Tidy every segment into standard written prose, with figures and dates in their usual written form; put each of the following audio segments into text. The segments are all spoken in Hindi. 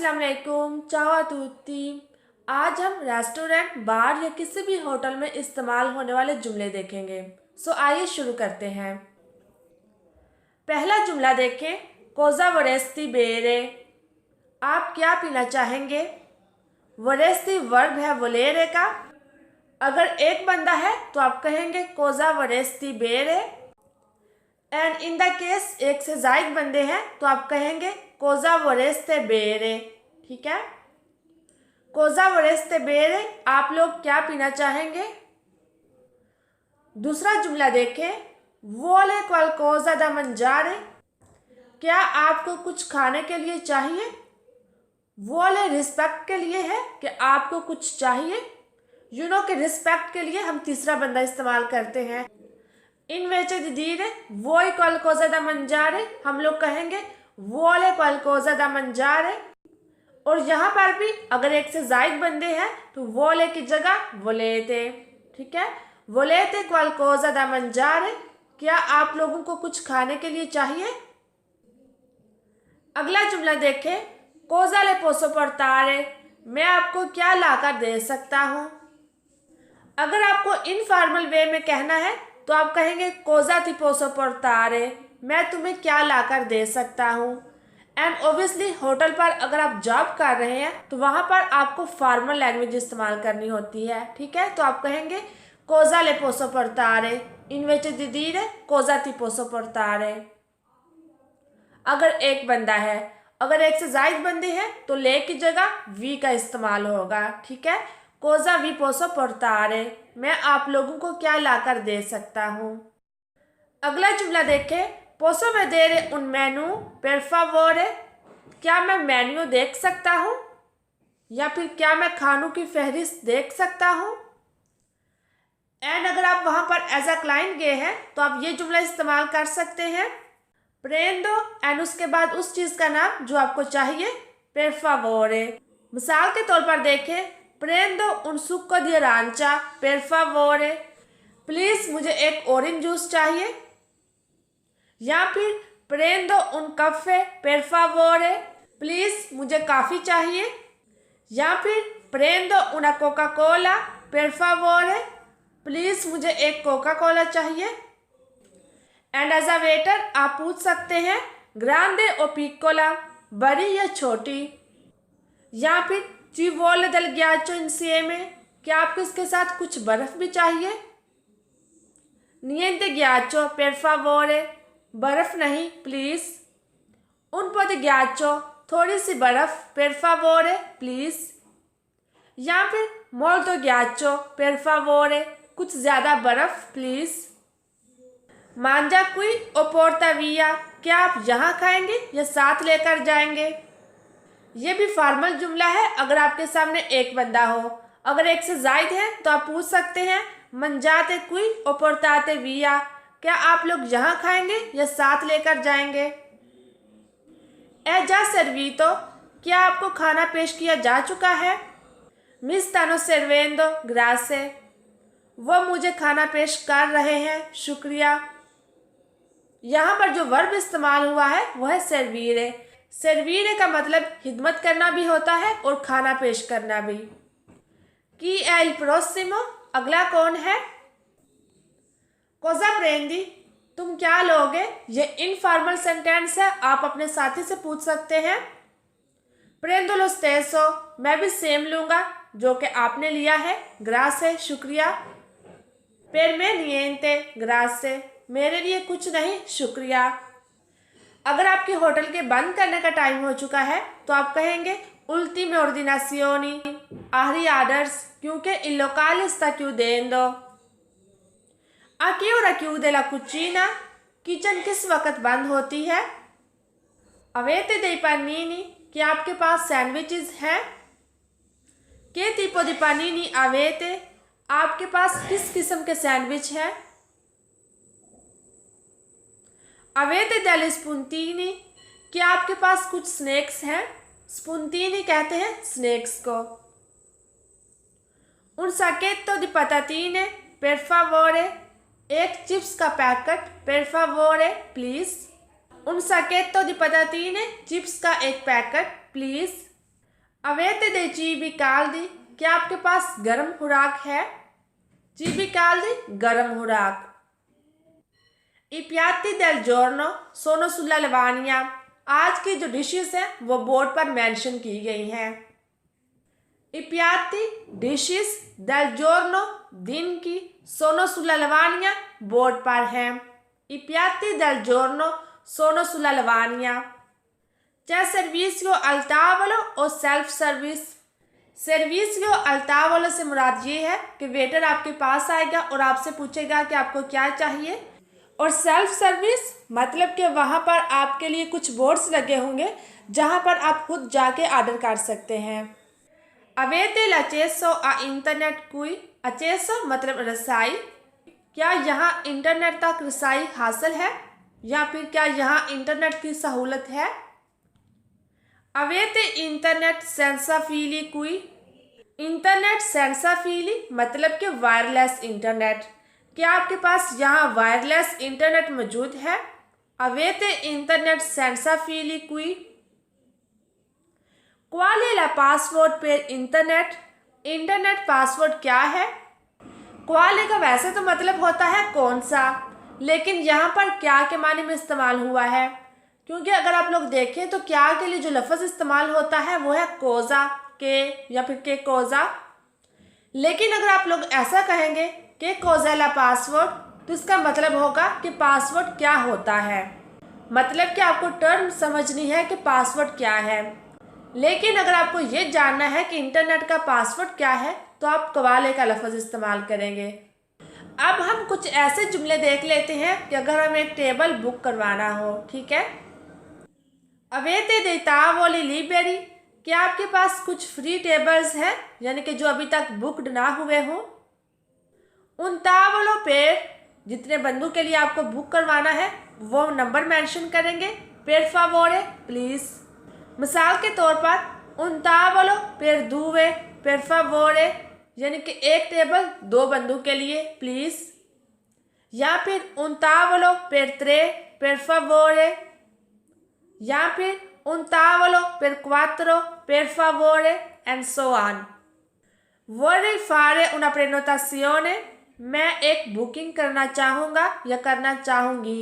अस्सलाम वालेकुम, चाओ आ तुत्ती। आज हम रेस्टोरेंट, बार या किसी भी होटल में इस्तेमाल होने वाले जुमले देखेंगे। आइए शुरू करते हैं। पहला जुमला देखें, कोज़ा वरेस्ती बेरे। आप क्या पीना चाहेंगे? वरेस्ती वर्ब है वलेरे का। अगर एक बंदा है तो आप कहेंगे कोज़ा वरेस्ती बेरे। एंड इन द केस एक से ज़ायद बंदे हैं तो आप कहेंगे कोज़ा वरेस्ते बेरे। ठीक है, कोज़ा वरेस्ते बेरे, आप लोग क्या पीना चाहेंगे? दूसरा जुमला देखें, वोले क्वालकोज़ा दा मंजारे। क्या आपको कुछ खाने के लिए चाहिए? वोले रिस्पेक्ट के लिए है कि आपको कुछ चाहिए। कि रिस्पेक्ट के लिए हम तीसरा बंदा इस्तेमाल करते हैं। इनवेचे दीरे वोई क्वालकोज़ा दा मंजारे, हम लोग कहेंगे वोले क्वालकोज़ा दा मंजारे। और यहाँ पर भी अगर एक से ज़ायद बंदे हैं तो वोले की जगह वोलेते। ठीक है, वोलेते क्वालकोज़ा दा मंजारे। क्या आप लोगों को कुछ खाने के लिए चाहिए? अगला जुमला देखें, कोज़ा ले पोसो portare। मैं आपको क्या लाकर दे सकता हूँ? अगर आपको इनफॉर्मल वे में कहना है तो आप कहेंगे कोज़ा ती पोसो portare। मैं तुम्हें क्या लाकर दे सकता हूँ। एंड ओबियसली होटल पर अगर आप जॉब कर रहे हैं तो वहाँ पर आपको फॉर्मल लैंग्वेज इस्तेमाल करनी होती है। ठीक है, तो आप कहेंगे कोज़ा ले पोसो portare, इनवेचे दी dire कोज़ा ती पोसो portare। अगर एक बंदा है, अगर एक से ज़ायद बंदे हैं तो ले की जगह वी का इस्तेमाल होगा। ठीक है, कोज़ा वी पोसो portare, मैं आप लोगों को क्या लाकर दे सकता हूँ। अगला जुमला देखें, पोसो वेदेरे उन मेनू per favore। क्या मैं मेन्यू देख सकता हूँ या फिर क्या मैं खानों की फहरिस्त देख सकता हूँ। एंड अगर आप वहाँ पर एज अ क्लाइंट गए हैं तो आप ये जुमला इस्तेमाल कर सकते हैं, प्रेंदो एंड उसके बाद उस चीज़ का नाम जो आपको चाहिए, per favore। मिसाल के तौर पर देखें, प्रेंदो उन सुक्को दी अरांचा per favore। प्लीज़ मुझे एक ऑरेंज जूस चाहिए। या फिर प्रेंदो उन कफ़े per favore। प्लीज़ मुझे काफ़ी चाहिए। या फिर प्रेंदो उना Coca Cola per favore। Please मुझे एक कोका कोला चाहिए। एंड एज अ वेटर आप पूछ सकते हैं ग्रांडे ओ पिकोला, बड़ी या छोटी। या फिर ची वोले दल गयाचो इंसिएमे, क्या आपको इसके साथ कुछ बर्फ़ भी चाहिए। नियंते गयाचो per favore, बर्फ़ नहीं प्लीज़। उन पद गयाचो, थोड़ी सी बर्फ़ per favore, प्लीज़। या फिर मोल्तो गयाचो per favore, कुछ ज़्यादा बर्फ़ प्लीज़। मांजा कुई ओ पोर्ता विया, क्या आप यहाँ खाएंगे या साथ लेकर जाएंगे। ये भी फॉर्मल जुमला है अगर आपके सामने एक बंदा हो। अगर एक से ज़ायद है तो आप पूछ सकते हैं मंजाते कुई ओ पोर्ताते विया, क्या आप लोग यहाँ खाएंगे या साथ लेकर जाएंगे। ए जा सर्वीतो, क्या आपको खाना पेश किया जा चुका है। मिस तानो सर्वेंदो ग्रासे, वो मुझे खाना पेश कर रहे हैं, शुक्रिया। यहाँ पर जो वर्ब इस्तेमाल हुआ है वह है सर्वीरे। सर्वीरे का मतलब खिदमत करना भी होता है और खाना पेश करना भी। की एल प्रोसिमो, अगला कौन है। कोज़ा प्रेंदी, तुम क्या लोगे। ये इनफॉर्मल सेंटेंस है, आप अपने साथी से पूछ सकते हैं। प्रेंदो लो स्टेसो, मैं भी सेम लूँगा जो कि आपने लिया है, ग्रासे, शुक्रिया। पर मैं नियंते ग्रासे, मेरे लिए कुछ नहीं, शुक्रिया। अगर आपके होटल के बंद करने का टाइम हो चुका है तो आप कहेंगे उल्टीमे ऑर्डिनासियोनी, आखिरी आर्डर्स, क्योंकि इन लोकाल sta chiudendo। आ che ora chiude la cucina, kitchen किस वक्त बंद होती है। अवेते dei panini, क्या आपके पास सैंडविचेस हैं। के tipo di panini avete, आपके पास किस किस्म के सैंडविच हैं। अवेते डेली स्पूंतीनी, क्या आपके पास कुछ स्नैक्स हैं। स्पूंतीनी कहते हैं स्नैक्स को। उन सकेतो दी पतातीने per favore, एक चिप्स का पैकेट per favore, प्लीज़। उन सकेतो दी पतातीने, चिप्स का एक packet please. Avete dei cibi caldi? क्या आपके पास गर्म खुराक है? cibi caldi, गर्म खुराक। I piatti del giorno sono sulla lavagna। आज की जो डिशेस हैं वो बोर्ड पर मेंशन की गई हैं। I piatti dishes del giorno दिन की sono sulla lavagna बोर्ड पर हैं। I piatti del giorno sono sulla lavagna। C'è servizio al tavolo o self service? सर्विसियो अल तावलो से मुराद ये है कि वेटर आपके पास आएगा और आपसे पूछेगा कि आपको क्या चाहिए, और सेल्फ सर्विस मतलब कि वहाँ पर आपके लिए कुछ बोर्ड्स लगे होंगे जहाँ पर आप खुद जाके ऑर्डर कर सकते हैं। अवेते l'accesso a इंटरनेट कोई, accesso मतलब रसाई, क्या यहाँ इंटरनेट तक रसाई हासिल है या फिर क्या यहाँ इंटरनेट की सहूलत है। अवेते इंटरनेट सेंसा फीली कोई, इंटरनेट सेंसा फीली मतलब कि वायरलेस इंटरनेट, क्या आपके पास यहाँ वायरलेस इंटरनेट मौजूद है। अवेते इंटरनेट सेंसा फीली कोई। क्वाल है ला पासवर्ड पर इंटरनेट, इंटरनेट पासवर्ड क्या है। क्वाल का वैसे तो मतलब होता है कौन सा, लेकिन यहाँ पर क्या के माने में इस्तेमाल हुआ है, क्योंकि अगर आप लोग देखें तो क्या के लिए जो लफ्ज़ इस्तेमाल होता है वो है कोज़ा के या फिर के कोज़ा। लेकिन अगर आप लोग ऐसा कहेंगे कि कोज़ा ला पासवर्ड तो इसका मतलब होगा कि पासवर्ड क्या होता है, मतलब कि आपको टर्म समझनी है कि पासवर्ड क्या है। लेकिन अगर आपको ये जानना है कि इंटरनेट का पासवर्ड क्या है तो आप कवाले का लफ्ज़ इस्तेमाल करेंगे। अब हम कुछ ऐसे जुमले देख लेते हैं कि अगर हमें एक टेबल बुक करवाना हो, ठीक है। अवेते dei tavoli liberi, क्या आपके पास कुछ फ्री टेबल्स हैं यानी कि जो अभी तक बुकड ना हुए हों। उन तावलों पर जितने बंदों के लिए आपको बुक करवाना है वो नंबर मेंशन करेंगे, per favore प्लीज़। मिसाल के तौर पर उन तावलों पर दूवे per favore यानी कि एक टेबल 2 बंदों के लिए प्लीज़, या फिर उन तावलों पर 3 per favore, या फिर un tavolo per 4 per favore and so on। Vorrei fare una prenotazione, मैं एक बुकिंग करना चाहूँगा या करना चाहूँगी।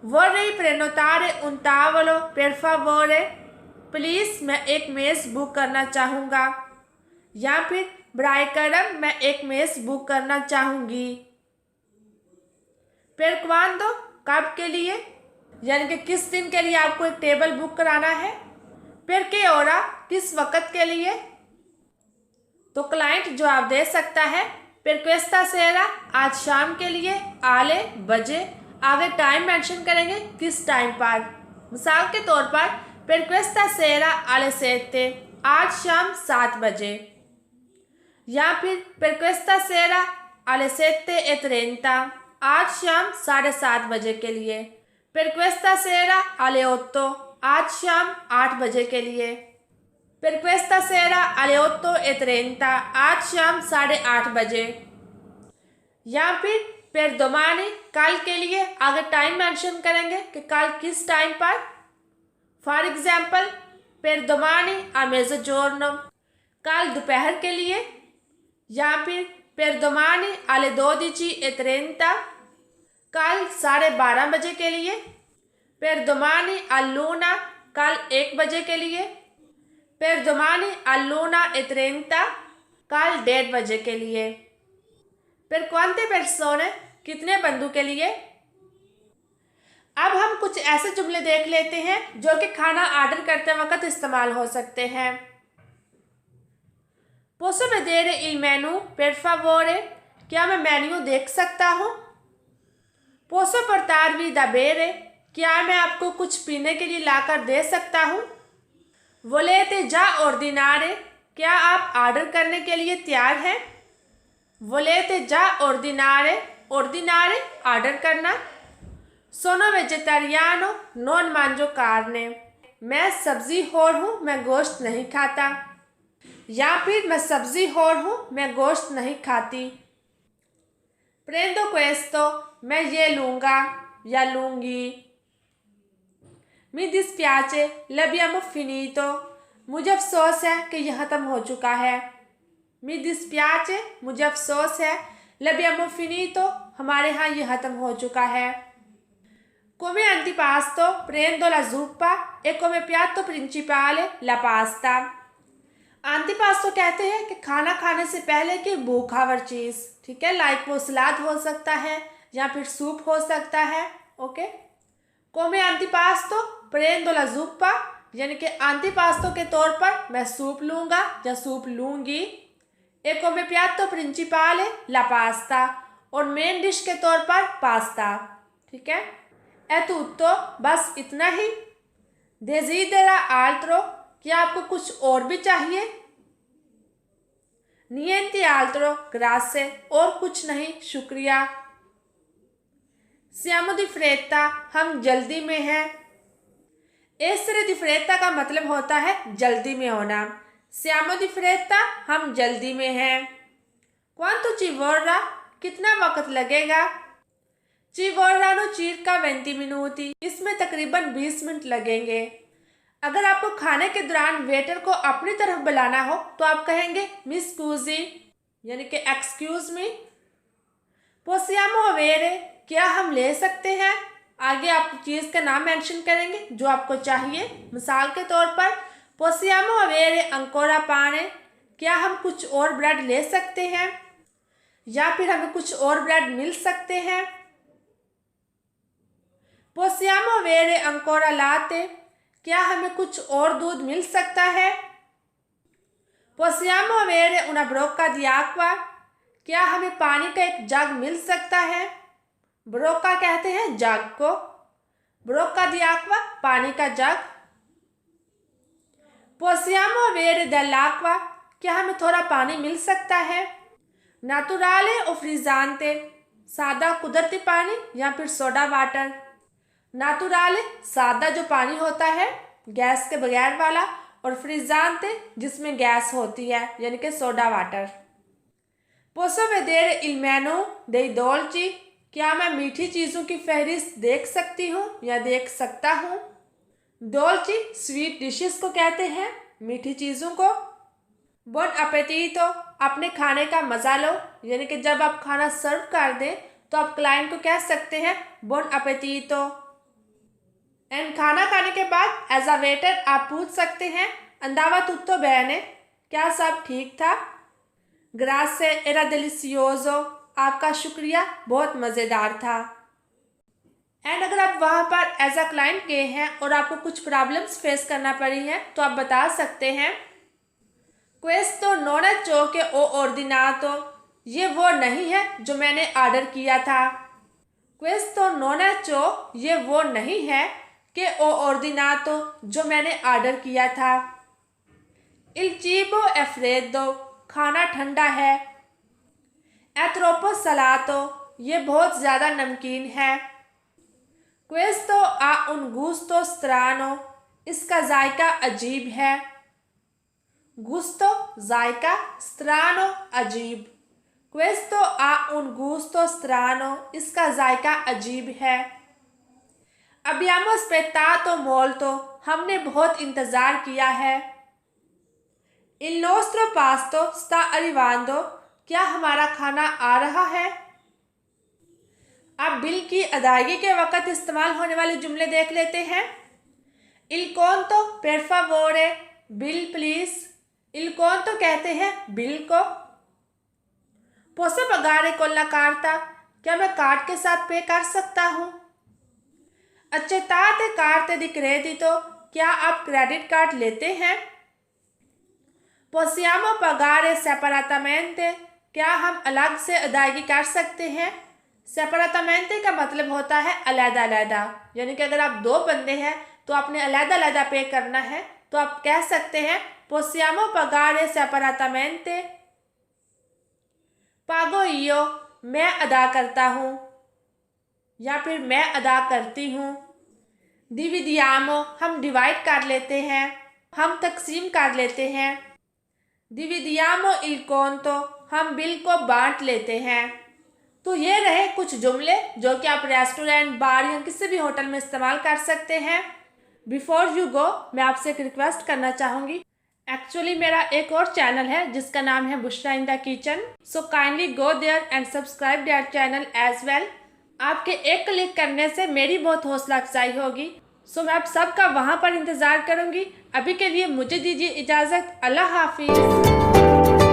Vorrei prenotare un tavolo per favore, please मैं एक मेज़ बुक करना चाहूँगा, या फिर ब्राय करम मैं एक मेज़ बुक करना चाहूँगी। Per quando कब के लिए यानी कि किस दिन के लिए आपको एक टेबल बुक कराना है। फिर के ओरा किस वक्त के लिए, तो क्लाइंट जवाब दे सकता है फिर क्वेस्ता सेरा आज शाम के लिए, आले बजे, आगे टाइम मेंशन करेंगे किस टाइम पर। मिसाल के तौर पर फिर क्वेस्ता सेरा आले सेते आज शाम 7 बजे, या फिर क्वेस्ता सेरा आले सेते e 30 आज शाम 7:30 बजे के लिए। Per questa sera alle 8 आज शाम 8 बजे के लिए। Per questa sera alle 8:30 आज शाम 8:30 बजे, या फिर per domani कल के लिए आगे टाइम मेंशन करेंगे कि कल किस टाइम पर। For example per domani a mezzogiorno कल दोपहर के लिए, या फिर per domani alle 12:30 कल 12:30 बजे के लिए। per domani all'una कल 1 बजे के लिए। per domani all'1:30 कल 1:30 बजे के लिए। per quante persone कितने बंदों के लिए। अब हम कुछ ऐसे जुमले देख लेते हैं जो कि खाना ऑर्डर करते वक्त इस्तेमाल हो सकते हैं। Posso vedere il menu per favore, क्या मैं मेन्यू देख सकता हूँ। Posso portarvi da bere, क्या मैं आपको कुछ पीने के लिए लाकर दे सकता हूँ। Volete già ordinare, क्या आप ऑर्डर करने के लिए तैयार हैं। Volete già ordinare, ordinare order करना। Sono vegetariano, non mangio carne, मैं सब्जी खोर हूँ, मैं गोश्त नहीं खाता, या फिर मैं सब्जी खोर हूँ, मैं गोश्त नहीं खाती। Prendo questo, मैं ये लूँगा या लूँगी। Mi dispiace, l'abbiamo finito, मुझे अफसोस है कि यह ख़त्म हो चुका है। मी dispiace, मुझे अफसोस है। l'abbiamo finito, हमारे यहाँ यह ख़त्म हो चुका है। come antipasto prendo la zuppa e come piatto principale la pasta। antipasto कहते हैं कि खाना खाने से पहले की भूखावर चीज़, ठीक है। लाइक वो सलाद हो सकता है या फिर सूप हो सकता है। Okay, come antipasto prendo la zuppa, यानी कि antipasto के तौर पर मैं सूप लूँगा या सूप लूँगी। e come piatto principale la pasta, और मेन डिश के तौर पर पास्ता, ठीक है। ए tutto, बस इतना ही। desidera altro, क्या आपको कुछ और भी चाहिए? niente altro, grazie, और कुछ नहीं, शुक्रिया। siamo di fretta, हम जल्दी में हैं। essere di fretta का मतलब होता है जल्दी में होना। siamo di fretta, हम जल्दी में हैं। quanto ci vorrà, कितना वक्त लगेगा? ci vorranno circa 20 minuti, इसमें तकरीबन 20 मिनट लगेंगे। अगर आपको खाने के दौरान वेटर को अपनी तरफ बुलाना हो तो आप कहेंगे mi scusi, यानी कि एक्सक्यूज मी। possiamo avere, क्या हम ले सकते हैं? आगे आप चीज़ का नाम मेंशन करेंगे जो आपको चाहिए। मिसाल के तौर पर possiamo avere ancora pane, क्या हम कुछ और ब्रेड ले सकते हैं या फिर हमें कुछ और ब्रेड मिल सकते हैं। possiamo avere ancora latte, क्या हमें कुछ और दूध मिल सकता है। possiamo avere una brocca di acqua, क्या हमें पानी का एक जग मिल सकता है। ब्रोका कहते हैं जग को, ब्रोका di acqua पानी का जग। possiamo avere dell'acqua, क्या हमें थोड़ा पानी मिल सकता है। naturale o frizzante, सादा कुदरती पानी या फिर सोडा वाटर। naturale सादा जो पानी होता है गैस के बगैर वाला, और frizzante जिसमें गैस होती है यानी कि soda water. posso vedere il menù dei dolci, क्या मैं मीठी चीज़ों की फहरिस्त देख सकती हूँ या देख सकता हूँ। डोल्ची स्वीट डिशेस को कहते हैं, मीठी चीज़ों को। बुon appetito, अपने खाने का मज़ा लो, यानी कि जब आप खाना सर्व कर दें तो आप क्लाइंट को कह सकते हैं buon appetito। एंड खाना खाने के बाद एज अ वेटर आप पूछ सकते हैं andava tutto bene, क्या सब ठीक था। grazie era delicioso, आपका शुक्रिया, बहुत मज़ेदार था। एंड अगर आप वहाँ पर एज अ क्लाइंट गए हैं और आपको कुछ प्रॉब्लम्स फेस करना पड़ी हैं तो आप बता सकते हैं questo non è ciò che ho ordinato, ये वो नहीं है जो मैंने ऑर्डर किया था। questo non è ciò, ये वो नहीं है कि ho ordinato, जो मैंने ऑर्डर किया था। il cibo è freddo, खाना ठंडा है। è troppo salato, ये बहुत ज़्यादा नमकीन है। questo ha un gusto strano, इसका जायका अजीब है। gusto जायका, strano अजीब। questo ha un gusto strano, इसका जायका अजीब है। abbiamo aspettato molto, हमने बहुत इंतज़ार किया है। il nostro pasto sta arrivando, क्या हमारा खाना आ रहा है। अब बिल की अदायगी के वक़्त इस्तेमाल होने वाले जुमले देख लेते हैं। il conto per favore, bill please. il conto कहते हैं बिल को। posso pagare con la carta, क्या मैं कार्ड के साथ पे कर सकता हूँ। accettate carte di credito, क्या आप क्रेडिट कार्ड लेते हैं। possiamo pagare separatamente, क्या हम अलग से अदायगी कर सकते हैं। सेपरेटमेंटे का मतलब होता है अलग-अलग, यानी कि अगर आप दो बंदे हैं तो आपने अलग-अलग पे करना है, तो आप कह सकते हैं possiamo pagare separatamente। pago io, मैं अदा करता हूँ या फिर मैं अदा करती हूँ। dividiamo, हम डिवाइड कर लेते हैं, हम तकसीम कर लेते हैं। dividiamo il conto, हम बिल को बांट लेते हैं। तो ये रहे कुछ जुमले जो कि आप रेस्टोरेंट, बार या किसी भी होटल में इस्तेमाल कर सकते हैं। बिफोर यू गो, मैं आपसे एक रिक्वेस्ट करना चाहूँगी, एक्चुअली मेरा एक और चैनल है जिसका नाम है Bushra in the kitchen, so kindly go there and subscribe that channel as well. आपके एक क्लिक करने से मेरी बहुत हौसला अफजाई होगी, सो मैं आप सबका वहाँ पर इंतज़ार करूँगी। अभी के लिए मुझे दीजिए इजाज़त। अल्लाह हाफिज़।